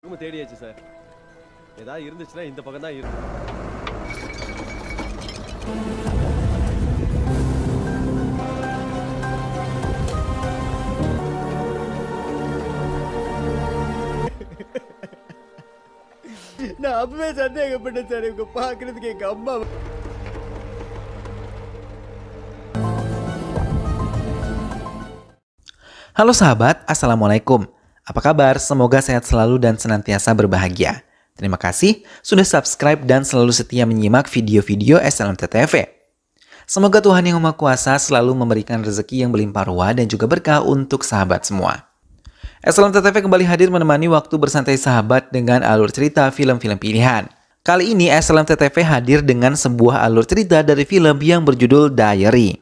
ரூம் தேடியாச்சு சார். ஏதாவது இருந்துச்சுன்னா இந்த பக்கம் தான் இருக்கு. நான் அப்பவே சந்தேகப்பட்டேன் சார். இவங்க பார்க்கறதுக்கு எங்க அம்மா. Halo sahabat, Assalamualaikum. Apa kabar? Semoga sehat selalu dan senantiasa berbahagia. Terima kasih sudah subscribe dan selalu setia menyimak video-video SLMTTV. Semoga Tuhan Yang Maha Kuasa selalu memberikan rezeki yang berlimpah ruah dan juga berkah untuk sahabat semua. SLMTTV kembali hadir menemani waktu bersantai sahabat dengan alur cerita film-film pilihan. Kali ini SLMTTV hadir dengan sebuah alur cerita dari film yang berjudul Diary.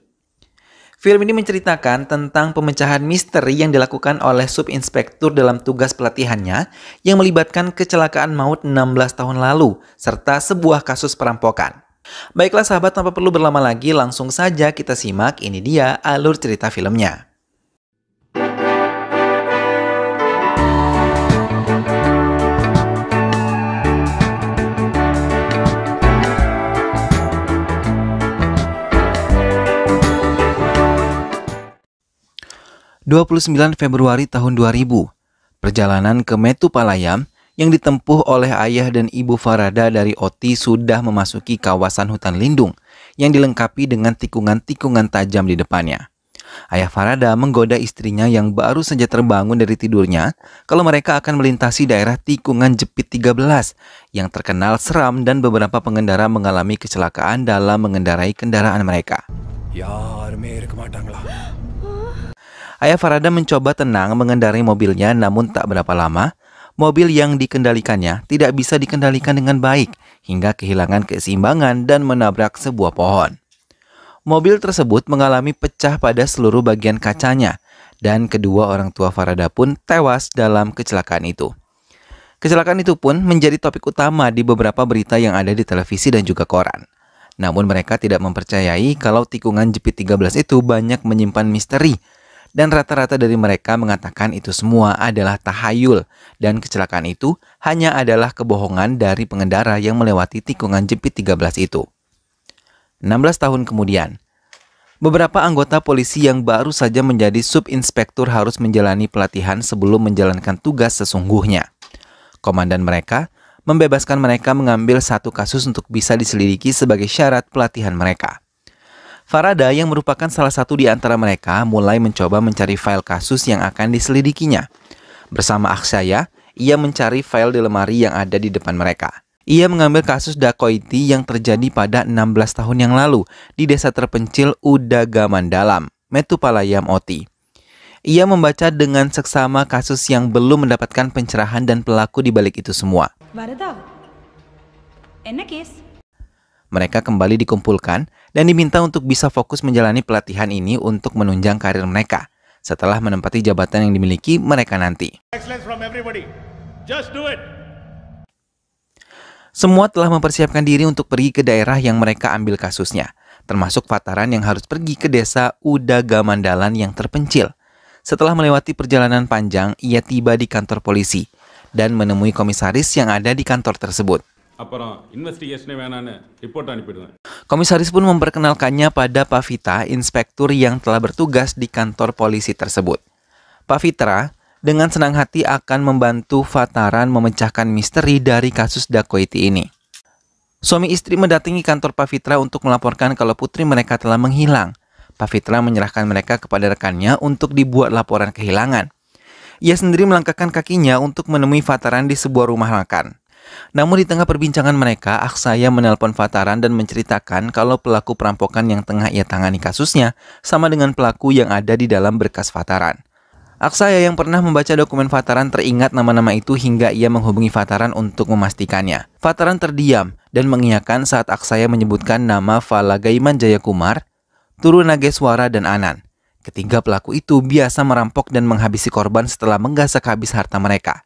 Film ini menceritakan tentang pemecahan misteri yang dilakukan oleh subinspektur dalam tugas pelatihannya yang melibatkan kecelakaan maut 16 tahun lalu serta sebuah kasus perampokan. Baiklah sahabat, tanpa perlu berlama lagi langsung saja kita simak, ini dia alur cerita filmnya. ...29 Februari tahun 2000, perjalanan ke Metupalayam yang ditempuh oleh ayah dan ibu Farada dari Oti sudah memasuki kawasan hutan lindung yang dilengkapi dengan tikungan-tikungan tajam di depannya. Ayah Farada menggoda istrinya yang baru saja terbangun dari tidurnya kalau mereka akan melintasi daerah tikungan Jepit 13 yang terkenal seram dan beberapa pengendara mengalami kecelakaan dalam mengendarai kendaraan mereka. Ayah Farada mencoba tenang mengendarai mobilnya, namun tak berapa lama, mobil yang dikendalikannya tidak bisa dikendalikan dengan baik hingga kehilangan keseimbangan dan menabrak sebuah pohon. Mobil tersebut mengalami pecah pada seluruh bagian kacanya dan kedua orang tua Farada pun tewas dalam kecelakaan itu. Kecelakaan itu pun menjadi topik utama di beberapa berita yang ada di televisi dan juga koran. Namun mereka tidak mempercayai kalau tikungan Jepit 13 itu banyak menyimpan misteri. Dan rata-rata dari mereka mengatakan itu semua adalah tahayul dan kecelakaan itu hanya adalah kebohongan dari pengendara yang melewati tikungan Jepit 13 itu. 16 tahun kemudian, beberapa anggota polisi yang baru saja menjadi subinspektur harus menjalani pelatihan sebelum menjalankan tugas sesungguhnya. Komandan mereka membebaskan mereka mengambil satu kasus untuk bisa diselidiki sebagai syarat pelatihan mereka. Farada yang merupakan salah satu di antara mereka mulai mencoba mencari file kasus yang akan diselidikinya. Bersama Akshaya, ia mencari file di lemari yang ada di depan mereka. Ia mengambil kasus dacoity yang terjadi pada 16 tahun yang lalu di desa terpencil Udagamandalam, Metupalayam Oti. Ia membaca dengan seksama kasus yang belum mendapatkan pencerahan dan pelaku di balik itu semua. Varada, என்ன case? Mereka kembali dikumpulkan dan diminta untuk bisa fokus menjalani pelatihan ini untuk menunjang karir mereka setelah menempati jabatan yang dimiliki mereka nanti. Semua telah mempersiapkan diri untuk pergi ke daerah yang mereka ambil kasusnya, termasuk Fataran yang harus pergi ke desa Udagamandalan yang terpencil. Setelah melewati perjalanan panjang, ia tiba di kantor polisi dan menemui komisaris yang ada di kantor tersebut. Komisaris pun memperkenalkannya pada Pak Fitra, inspektur yang telah bertugas di kantor polisi tersebut. Pak Fitra dengan senang hati akan membantu Fataran memecahkan misteri dari kasus dacoity ini. Suami istri mendatangi kantor Pak Fitra untuk melaporkan kalau putri mereka telah menghilang. Pak Fitra menyerahkan mereka kepada rekannya untuk dibuat laporan kehilangan. Ia sendiri melangkahkan kakinya untuk menemui Fataran di sebuah rumah makan. Namun di tengah perbincangan mereka, Akshaya menelpon Fataran dan menceritakan kalau pelaku perampokan yang tengah ia tangani kasusnya sama dengan pelaku yang ada di dalam berkas Fataran. Akshaya yang pernah membaca dokumen Fataran teringat nama-nama itu hingga ia menghubungi Fataran untuk memastikannya. Fataran terdiam dan mengiyakan saat Akshaya menyebutkan nama Falagaiman Jayakumar, Turu Nageswara dan Anan. Ketiga pelaku itu biasa merampok dan menghabisi korban setelah menggasak habis harta mereka.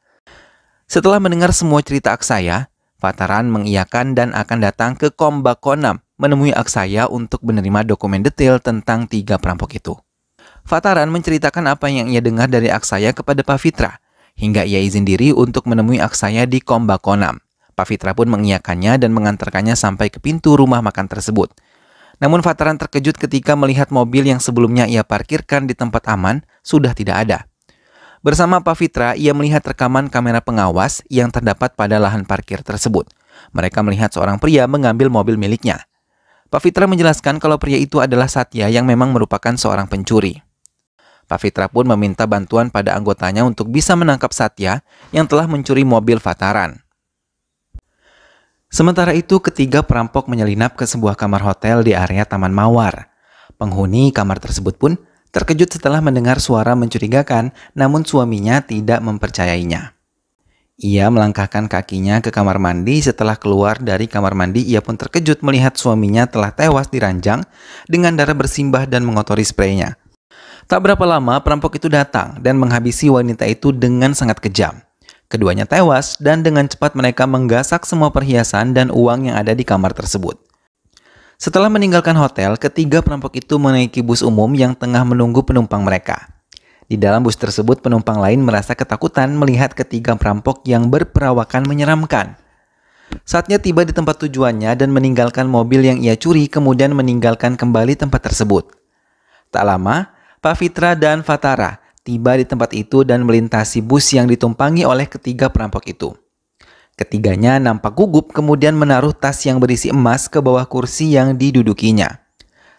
Setelah mendengar semua cerita Akshaya, Fataran mengiyakan dan akan datang ke Kombakonam menemui Akshaya untuk menerima dokumen detail tentang tiga perampok itu. Fataran menceritakan apa yang ia dengar dari Akshaya kepada Pak Fitra, hingga ia izin diri untuk menemui Aksaya di Kombakonam. Pak Fitra pun mengiyakannya dan mengantarkannya sampai ke pintu rumah makan tersebut. Namun Fataran terkejut ketika melihat mobil yang sebelumnya ia parkirkan di tempat aman sudah tidak ada. Bersama Pak Fitra, ia melihat rekaman kamera pengawas yang terdapat pada lahan parkir tersebut. Mereka melihat seorang pria mengambil mobil miliknya. Pak Fitra menjelaskan kalau pria itu adalah Satya yang memang merupakan seorang pencuri. Pak Fitra pun meminta bantuan pada anggotanya untuk bisa menangkap Satya yang telah mencuri mobil Fataran. Sementara itu, ketiga perampok menyelinap ke sebuah kamar hotel di area Taman Mawar. Penghuni kamar tersebut pun terkejut setelah mendengar suara mencurigakan, namun suaminya tidak mempercayainya. Ia melangkahkan kakinya ke kamar mandi. Setelah keluar dari kamar mandi, ia pun terkejut melihat suaminya telah tewas di ranjang dengan darah bersimbah dan mengotori spraynya. Tak berapa lama, perampok itu datang dan menghabisi wanita itu dengan sangat kejam. Keduanya tewas dan dengan cepat mereka menggasak semua perhiasan dan uang yang ada di kamar tersebut. Setelah meninggalkan hotel, ketiga perampok itu menaiki bus umum yang tengah menunggu penumpang mereka. Di dalam bus tersebut, penumpang lain merasa ketakutan melihat ketiga perampok yang berperawakan menyeramkan. Saatnya tiba di tempat tujuannya dan meninggalkan mobil yang ia curi, kemudian meninggalkan kembali tempat tersebut. Tak lama, Pak Fitra dan Fatara tiba di tempat itu dan melintasi bus yang ditumpangi oleh ketiga perampok itu. Ketiganya nampak gugup kemudian menaruh tas yang berisi emas ke bawah kursi yang didudukinya.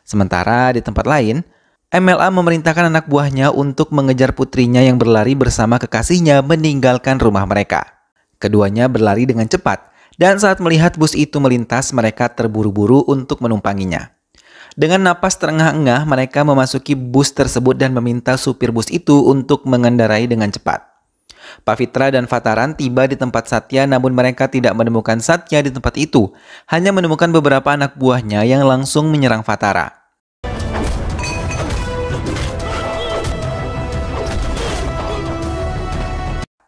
Sementara di tempat lain, MLA memerintahkan anak buahnya untuk mengejar putrinya yang berlari bersama kekasihnya meninggalkan rumah mereka. Keduanya berlari dengan cepat dan saat melihat bus itu melintas mereka terburu-buru untuk menumpanginya. Dengan napas terengah-engah mereka memasuki bus tersebut dan meminta supir bus itu untuk mengendarai dengan cepat. Pak Fitra dan Fataran tiba di tempat Satya, namun mereka tidak menemukan Satya di tempat itu. Hanya menemukan beberapa anak buahnya yang langsung menyerang Fatara.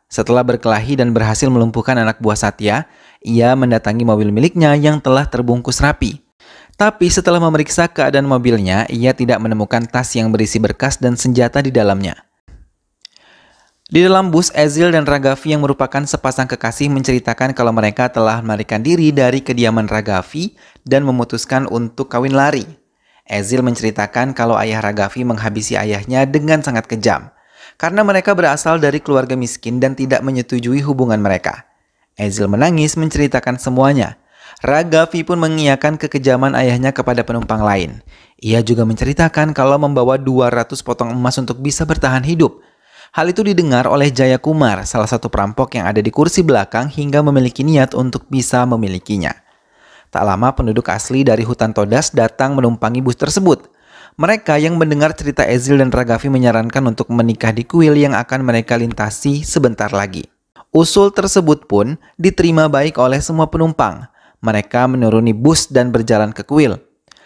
Setelah berkelahi dan berhasil melumpuhkan anak buah Satya, ia mendatangi mobil miliknya yang telah terbungkus rapi. Tapi setelah memeriksa keadaan mobilnya, ia tidak menemukan tas yang berisi berkas dan senjata di dalamnya. Di dalam bus, Ezil dan Ragavi yang merupakan sepasang kekasih menceritakan kalau mereka telah melarikan diri dari kediaman Ragavi dan memutuskan untuk kawin lari. Ezil menceritakan kalau ayah Ragavi menghabisi ayahnya dengan sangat kejam, karena mereka berasal dari keluarga miskin dan tidak menyetujui hubungan mereka. Ezil menangis menceritakan semuanya. Ragavi pun mengiyakan kekejaman ayahnya kepada penumpang lain. Ia juga menceritakan kalau membawa 200 potong emas untuk bisa bertahan hidup. Hal itu didengar oleh Jaya Kumar, salah satu perampok yang ada di kursi belakang hingga memiliki niat untuk bisa memilikinya. Tak lama penduduk asli dari hutan Todas datang menumpangi bus tersebut. Mereka yang mendengar cerita Ezil dan Ragavi menyarankan untuk menikah di kuil yang akan mereka lintasi sebentar lagi. Usul tersebut pun diterima baik oleh semua penumpang. Mereka menuruni bus dan berjalan ke kuil.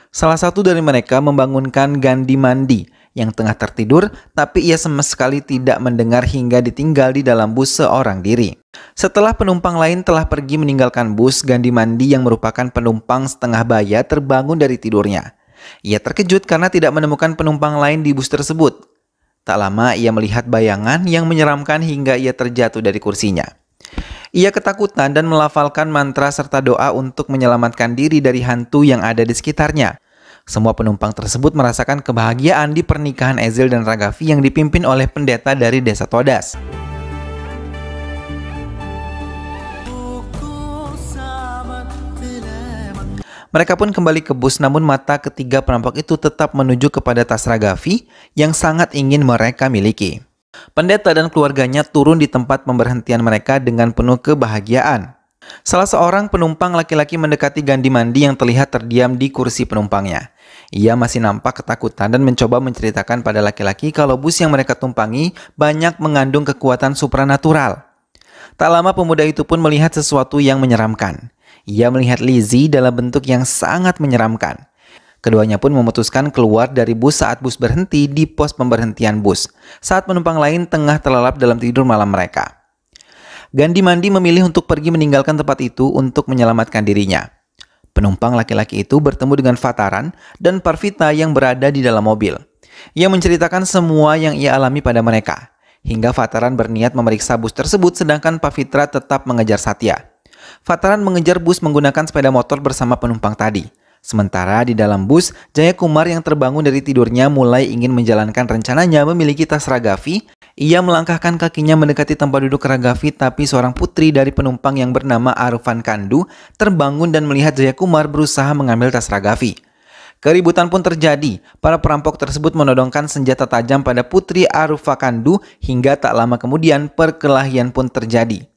Salah satu dari mereka membangunkan Gandhi Mandi yang tengah tertidur, tapi ia sama sekali tidak mendengar hingga ditinggal di dalam bus seorang diri. Setelah penumpang lain telah pergi meninggalkan bus, Gandhi Mandi yang merupakan penumpang setengah baya terbangun dari tidurnya. Ia terkejut karena tidak menemukan penumpang lain di bus tersebut. Tak lama ia melihat bayangan yang menyeramkan hingga ia terjatuh dari kursinya. Ia ketakutan dan melafalkan mantra serta doa untuk menyelamatkan diri dari hantu yang ada di sekitarnya. Semua penumpang tersebut merasakan kebahagiaan di pernikahan Ezil dan Ragavi yang dipimpin oleh pendeta dari desa Todas. Mereka pun kembali ke bus, namun mata ketiga perampok itu tetap menuju kepada tas Ragavi yang sangat ingin mereka miliki. Pendeta dan keluarganya turun di tempat pemberhentian mereka dengan penuh kebahagiaan. Salah seorang penumpang laki-laki mendekati Gandhi Mandi yang terlihat terdiam di kursi penumpangnya. Ia masih nampak ketakutan dan mencoba menceritakan pada laki-laki kalau bus yang mereka tumpangi banyak mengandung kekuatan supranatural. Tak lama pemuda itu pun melihat sesuatu yang menyeramkan. Ia melihat Lizzie dalam bentuk yang sangat menyeramkan. Keduanya pun memutuskan keluar dari bus saat bus berhenti di pos pemberhentian bus, saat penumpang lain tengah terlelap dalam tidur malam mereka. Gandhi Mandi memilih untuk pergi meninggalkan tempat itu untuk menyelamatkan dirinya. Penumpang laki-laki itu bertemu dengan Fataran dan Parvita yang berada di dalam mobil. Ia menceritakan semua yang ia alami pada mereka. hingga Fataran berniat memeriksa bus tersebut sedangkan Pak Fitra tetap mengejar Satya. Fataran mengejar bus menggunakan sepeda motor bersama penumpang tadi. Sementara di dalam bus, Jayakumar yang terbangun dari tidurnya mulai ingin menjalankan rencananya memiliki tas Ragavi. Ia melangkahkan kakinya mendekati tempat duduk Ragavi, tapi seorang putri dari penumpang yang bernama Arufan Kandu terbangun dan melihat Jayakumar berusaha mengambil tas Ragavi. Keributan pun terjadi. Para perampok tersebut menodongkan senjata tajam pada putri Arufan Kandu hingga tak lama kemudian perkelahian pun terjadi.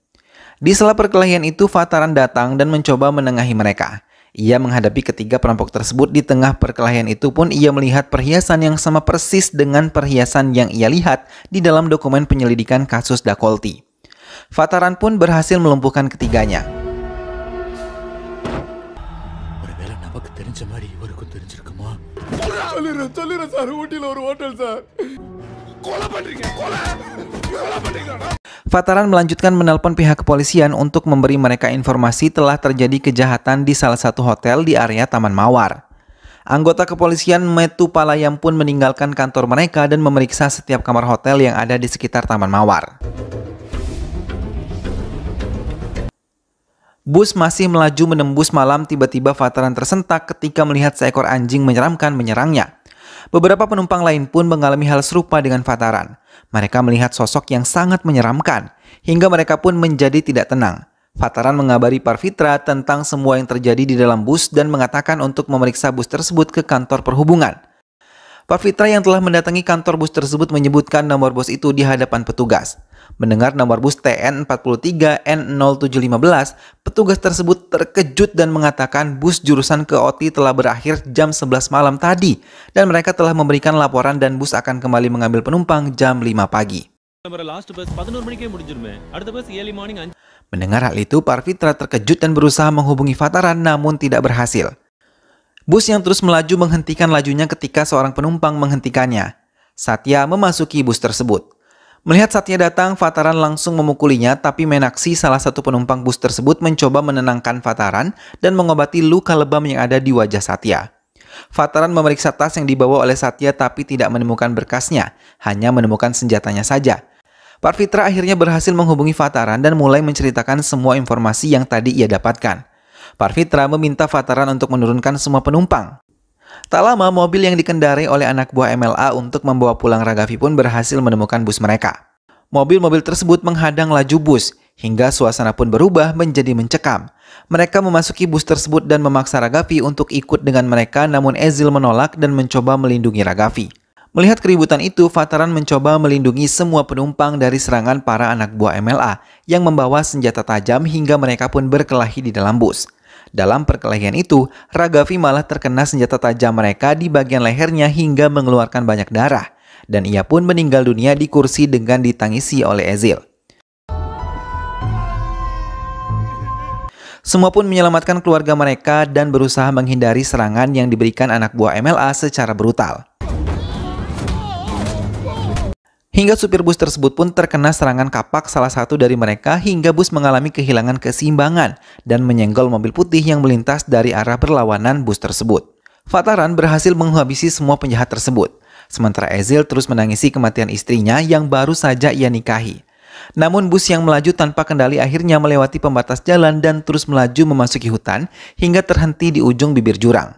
Di sela perkelahian itu, Fataran datang dan mencoba menengahi mereka. Ia menghadapi ketiga perampok tersebut. Di tengah perkelahian itu pun ia melihat perhiasan yang sama persis dengan perhiasan yang ia lihat di dalam dokumen penyelidikan kasus Dakolti. Fataran pun berhasil melumpuhkan ketiganya. Fataran melanjutkan menelpon pihak kepolisian untuk memberi mereka informasi telah terjadi kejahatan di salah satu hotel di area Taman Mawar. Anggota kepolisian Metupalayam pun meninggalkan kantor mereka dan memeriksa setiap kamar hotel yang ada di sekitar Taman Mawar. Bus masih melaju menembus malam, tiba-tiba Fataran tersentak ketika melihat seekor anjing menyeramkan menyerangnya. Beberapa penumpang lain pun mengalami hal serupa dengan Fataran. Mereka melihat sosok yang sangat menyeramkan, hingga mereka pun menjadi tidak tenang. Fataran mengabari Parvitra tentang semua yang terjadi di dalam bus dan mengatakan untuk memeriksa bus tersebut ke kantor perhubungan. Parvitra yang telah mendatangi kantor bus tersebut menyebutkan nomor bus itu di hadapan petugas. Mendengar nomor bus TN43N0715, petugas tersebut terkejut dan mengatakan bus jurusan ke OT telah berakhir jam 11 malam tadi dan mereka telah memberikan laporan dan bus akan kembali mengambil penumpang jam 5 pagi. Mendengar hal itu, Parvitra terkejut dan berusaha menghubungi Fataran namun tidak berhasil. Bus yang terus melaju menghentikan lajunya ketika seorang penumpang menghentikannya. Satya memasuki bus tersebut. Melihat Satya datang, Fataran langsung memukulinya, tapi Menaksi, salah satu penumpang bus tersebut, mencoba menenangkan Fataran dan mengobati luka lebam yang ada di wajah Satya. Fataran memeriksa tas yang dibawa oleh Satya tapi tidak menemukan berkasnya, hanya menemukan senjatanya saja. Parvitra akhirnya berhasil menghubungi Fataran dan mulai menceritakan semua informasi yang tadi ia dapatkan. Parvitra meminta Fataran untuk menurunkan semua penumpang. Tak lama, mobil yang dikendarai oleh anak buah MLA untuk membawa pulang Ragavi pun berhasil menemukan bus mereka. Mobil-mobil tersebut menghadang laju bus, hingga suasana pun berubah menjadi mencekam. Mereka memasuki bus tersebut dan memaksa Ragavi untuk ikut dengan mereka, namun Ezil menolak dan mencoba melindungi Ragavi. Melihat keributan itu, Fataran mencoba melindungi semua penumpang dari serangan para anak buah MLA yang membawa senjata tajam hingga mereka pun berkelahi di dalam bus. Dalam perkelahian itu, Ragavi malah terkena senjata tajam mereka di bagian lehernya hingga mengeluarkan banyak darah. Dan ia pun meninggal dunia di kursi dengan ditangisi oleh Ezil. Semua pun menyelamatkan keluarga mereka dan berusaha menghindari serangan yang diberikan anak buah MLA secara brutal. Hingga supir bus tersebut pun terkena serangan kapak salah satu dari mereka hingga bus mengalami kehilangan keseimbangan dan menyenggol mobil putih yang melintas dari arah berlawanan bus tersebut. Fataran berhasil menghabisi semua penjahat tersebut. Sementara Ezil terus menangisi kematian istrinya yang baru saja ia nikahi. Namun bus yang melaju tanpa kendali akhirnya melewati pembatas jalan dan terus melaju memasuki hutan hingga terhenti di ujung bibir jurang.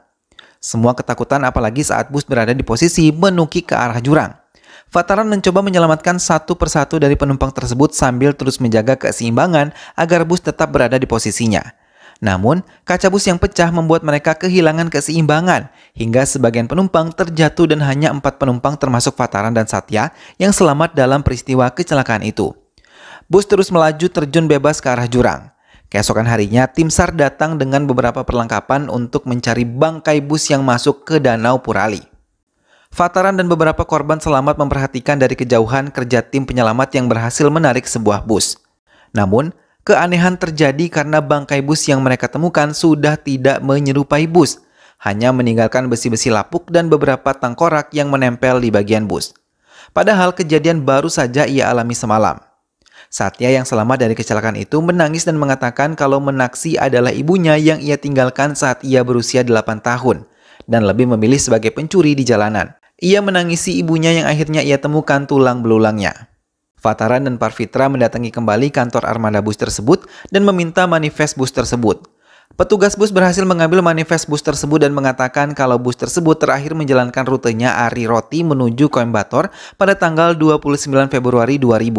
Semua ketakutan apalagi saat bus berada di posisi menukik ke arah jurang. Fataran mencoba menyelamatkan satu persatu dari penumpang tersebut sambil terus menjaga keseimbangan agar bus tetap berada di posisinya. Namun, kaca bus yang pecah membuat mereka kehilangan keseimbangan hingga sebagian penumpang terjatuh dan hanya 4 penumpang termasuk Fataran dan Satya yang selamat dalam peristiwa kecelakaan itu. Bus terus melaju terjun bebas ke arah jurang. Keesokan harinya, tim SAR datang dengan beberapa perlengkapan untuk mencari bangkai bus yang masuk ke Danau Purali. Fataran dan beberapa korban selamat memperhatikan dari kejauhan kerja tim penyelamat yang berhasil menarik sebuah bus. Namun, keanehan terjadi karena bangkai bus yang mereka temukan sudah tidak menyerupai bus, hanya meninggalkan besi-besi lapuk dan beberapa tengkorak yang menempel di bagian bus. Padahal kejadian baru saja ia alami semalam. Satya yang selamat dari kecelakaan itu menangis dan mengatakan kalau Menaksi adalah ibunya yang ia tinggalkan saat ia berusia 8 tahun. Dan lebih memilih sebagai pencuri di jalanan. Ia menangisi ibunya yang akhirnya ia temukan tulang belulangnya. Fataran dan Parfitra mendatangi kembali kantor Armada Bus tersebut dan meminta manifest bus tersebut. Petugas bus berhasil mengambil manifest bus tersebut dan mengatakan kalau bus tersebut terakhir menjalankan rutenya Ari Roti menuju Koimbator pada tanggal 29 Februari 2000.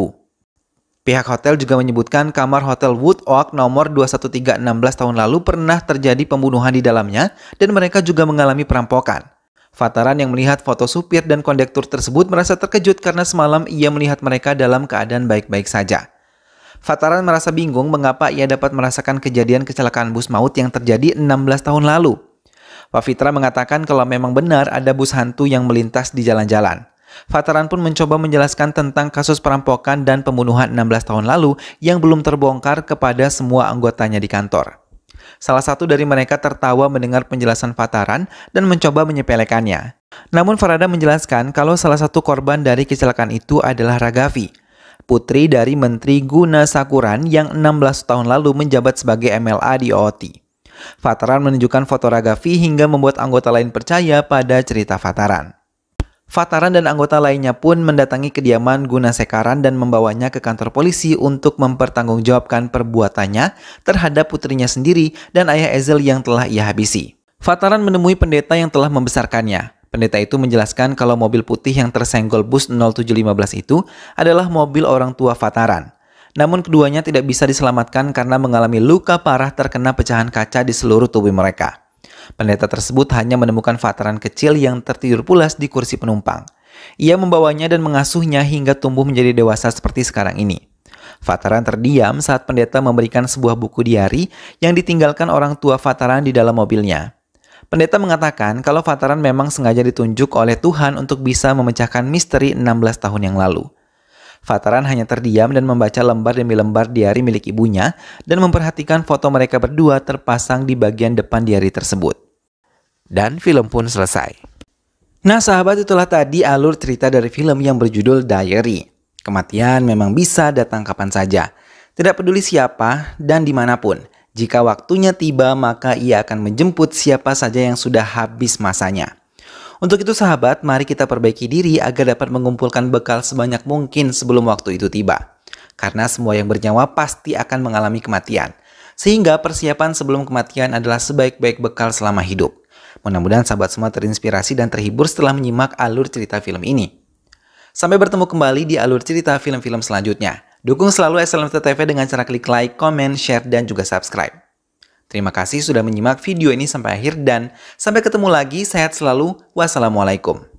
Pihak hotel juga menyebutkan kamar Hotel Wood Oak nomor 213 16 tahun lalu pernah terjadi pembunuhan di dalamnya dan mereka juga mengalami perampokan. Fataran yang melihat foto supir dan kondektur tersebut merasa terkejut karena semalam ia melihat mereka dalam keadaan baik-baik saja. Fataran merasa bingung mengapa ia dapat merasakan kejadian kecelakaan bus maut yang terjadi 16 tahun lalu. Parfitra mengatakan kalau memang benar ada bus hantu yang melintas di jalan-jalan. Fataran pun mencoba menjelaskan tentang kasus perampokan dan pembunuhan 16 tahun lalu yang belum terbongkar kepada semua anggotanya di kantor. Salah satu dari mereka tertawa mendengar penjelasan Fataran dan mencoba menyepelekannya. Namun Farada menjelaskan kalau salah satu korban dari kecelakaan itu adalah Ragavi, putri dari Menteri Gunasakuran yang 16 tahun lalu menjabat sebagai MLA di OOT. Fataran menunjukkan foto Ragavi hingga membuat anggota lain percaya pada cerita Fataran. Fataran dan anggota lainnya pun mendatangi kediaman Gunasekaran dan membawanya ke kantor polisi untuk mempertanggungjawabkan perbuatannya terhadap putrinya sendiri dan ayah Ezel yang telah ia habisi. Fataran menemui pendeta yang telah membesarkannya. Pendeta itu menjelaskan kalau mobil putih yang tersenggol bus 0715 itu adalah mobil orang tua Fataran. Namun keduanya tidak bisa diselamatkan karena mengalami luka parah terkena pecahan kaca di seluruh tubuh mereka. Pendeta tersebut hanya menemukan Fataran kecil yang tertidur pulas di kursi penumpang. Ia membawanya dan mengasuhnya hingga tumbuh menjadi dewasa seperti sekarang ini. Fataran terdiam saat pendeta memberikan sebuah buku diari yang ditinggalkan orang tua Fataran di dalam mobilnya. Pendeta mengatakan kalau Fataran memang sengaja ditunjuk oleh Tuhan untuk bisa memecahkan misteri 16 tahun yang lalu. Fataran hanya terdiam dan membaca lembar demi lembar diari milik ibunya dan memperhatikan foto mereka berdua terpasang di bagian depan diari tersebut. Dan film pun selesai. Nah sahabat, itulah tadi alur cerita dari film yang berjudul Diary. Kematian memang bisa datang kapan saja. Tidak peduli siapa dan dimanapun. Jika waktunya tiba maka ia akan menjemput siapa saja yang sudah habis masanya. Untuk itu sahabat, mari kita perbaiki diri agar dapat mengumpulkan bekal sebanyak mungkin sebelum waktu itu tiba. Karena semua yang bernyawa pasti akan mengalami kematian. Sehingga persiapan sebelum kematian adalah sebaik-baik bekal selama hidup. Mudah-mudahan sahabat semua terinspirasi dan terhibur setelah menyimak alur cerita film ini. Sampai bertemu kembali di alur cerita film-film selanjutnya. Dukung selalu SLMT TV dengan cara klik like, comment, share, dan juga subscribe. Terima kasih sudah menyimak video ini sampai akhir dan sampai ketemu lagi. Sehat selalu. Wassalamualaikum.